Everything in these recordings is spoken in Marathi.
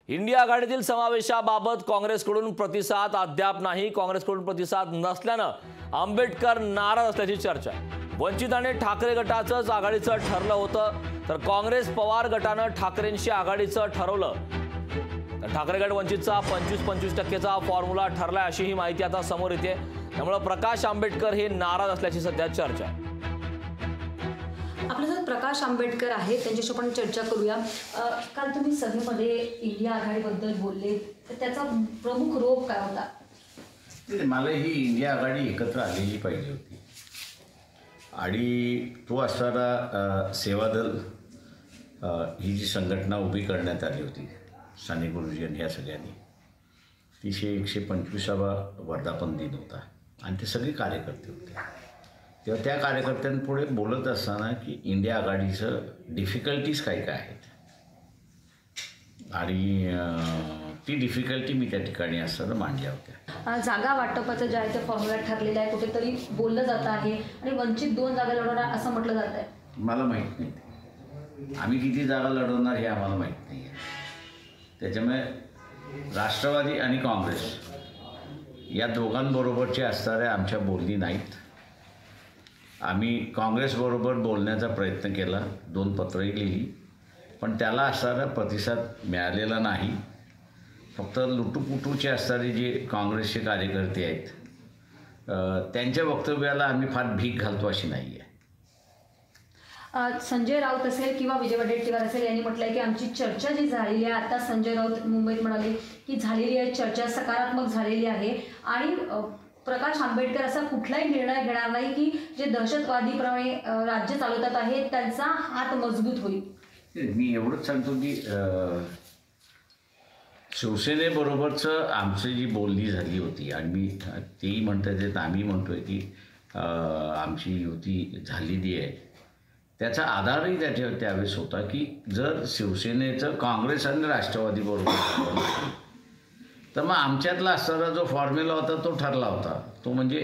इंडिया आघाडीतील समावेशाबाबत काँग्रेसकडून प्रतिसाद अद्याप नाही। काँग्रेसकडून प्रतिसाद नसल्यानं आंबेडकर नाराज असल्याची चर्चा आहे। वंचित आणि ठाकरे गटाचंच आघाडीचं ठरलं होतं, तर काँग्रेस पवार गटानं ठाकरेंशी आघाडीचं ठरवलं। तर ठाकरे गट वंचितचा 25-25% फॉर्म्युला ठरलाय अशी ही माहिती आता समोर येते। त्यामुळे प्रकाश आंबेडकर हे नाराज असल्याची सध्या चर्चा आहे। आपल्यासोबत प्रकाश आंबेडकर आहेत, त्यांच्याशी आपण चर्चा करूया। काल तुम्ही सभेमध्ये इंडिया आघाडीबद्दल बोलले, तर त्याचा प्रमुख रोग काय होता? मला ही इंडिया आघाडी एकत्र आलेली पाहिजे होती आणि तो असणारा सेवादल ही जी संघटना उभी करण्यात आली होती साने गुरुजी आणि ह्या सगळ्यांनी, तिचे 125वा वर्धापन दिन होता आणि ते सगळे कार्यकर्ते होते। तेव्हा त्या कार्यकर्त्यांपुढे बोलत असताना की इंडिया आघाडीचं डिफिकल्टीज काय काय आहेत आणि ती डिफिकल्टी मी त्या ठिकाणी असताना मांडल्या होत्या। जागा वाटपाचं जे आहे ते फॉर्म्युला ठरलेलं आहे, कुठेतरी बोललं जात आहे आणि वंचित 2 जागा लढवणार असं म्हटलं जात आहे। मला माहीत नाही, आम्ही किती जागा लढवणार हे आम्हाला माहीत नाही आहे। त्याच्यामुळे राष्ट्रवादी आणि काँग्रेस या दोघांबरोबरचे असणाऱ्या आमच्या बोलणी नाहीत। आम्ही काँग्रेसबरोबर बोलण्याचा प्रयत्न केला, 2 पत्रही लिहिली, पण त्याला असणारा प्रतिसाद मिळालेला नाही। फक्त लुटूपुटूचे असणारे जे काँग्रेसचे कार्यकर्ते आहेत त्यांच्या वक्तव्याला आम्ही फार भीक घालतो अशी नाही आहे। संजय राऊत असेल किंवा विजय वडेट्टीवार असेल यांनी म्हटलंय की आमची चर्चा जी झालेली आहे, आता संजय राऊत मुंबईत म्हणाले की झालेली आहे चर्चा, सकारात्मक झालेली आहे आणि प्रकाश आंबेडकर असा कुठलाही निर्णय घेणार नाही की जे दहशतवादीप्रमाणे राज्य चालवतात आहे त्यांचा हात मजबूत होईल। मी एवढंच सांगतो की शिवसेनेबरोबरचं आमची जी बोलणी झाली होती आणि मी तेही म्हणतात आहेत, आम्ही म्हणतो आहे की आमची युती झालेली आहे, त्याचा आधारही त्यावेळेस होता की जर शिवसेनेचं काँग्रेस आणि राष्ट्रवादीबरोबर तर मग आमच्यातला असणारा जो फॉर्म्युला होता तो ठरला होता, तो म्हणजे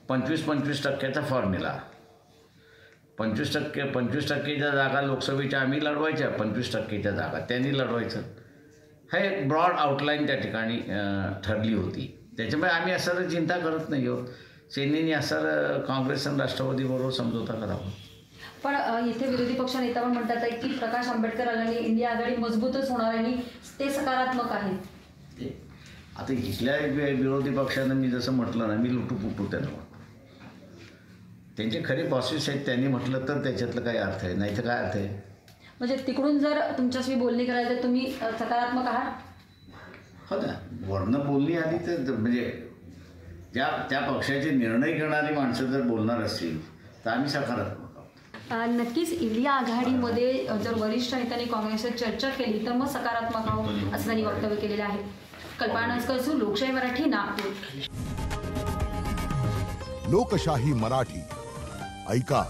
25-25%चा फॉर्म्युला। 25%च्या जागा लोकसभेच्या आम्ही लढवायच्या, 25%च्या जागा त्यांनी लढवायचं, हे एक ब्रॉड आउटलाईन त्या ठिकाणी ठरली होती। त्याच्यामुळे आम्ही असणारं चिंता करत नाही आहोत। सेनेने असणारं काँग्रेस आणि राष्ट्रवादीबरोबर समझोता करावा। पण इथे विरोधी पक्ष नेता पण म्हणतात आहे की प्रकाश आंबेडकर आल्याने इंडिया आघाडी मजबूतच होणार आणि ते सकारात्मक आहे। आता इथल्या विरोधी पक्षानं मी जसं म्हटलं ना, मी लुटूपुटू त्यांना म्हणतो, त्यांचे खरे बॉसेस आहेत त्यांनी म्हटलं तर त्याच्यातलं काय अर्थ आहे, नाही तर काय अर्थ आहे? म्हणजे तिकडून जर तुमच्याशी बोलणी करायला तर तुम्ही सकारात्मक आहात? हो ना, वर्ण बोलणी आली तर म्हणजे त्या पक्षाचे निर्णय घेणारी माणसं जर बोलणार असतील तर आम्ही सकारात्मक आहोत। नक्कीच इंडिया आघाडीमध्ये जर वरिष्ठ नेत्यांनी काँग्रेसवर चर्चा केली तर मग सकारात्मक आहोत असं त्यांनी वक्तव्य केलेलं आहे। कल्पना नस्कर, लोकशाही मराठी, नागपूर। लोकशाही मराठी ऐका,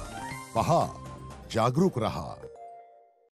पहा, जागरूक रहा।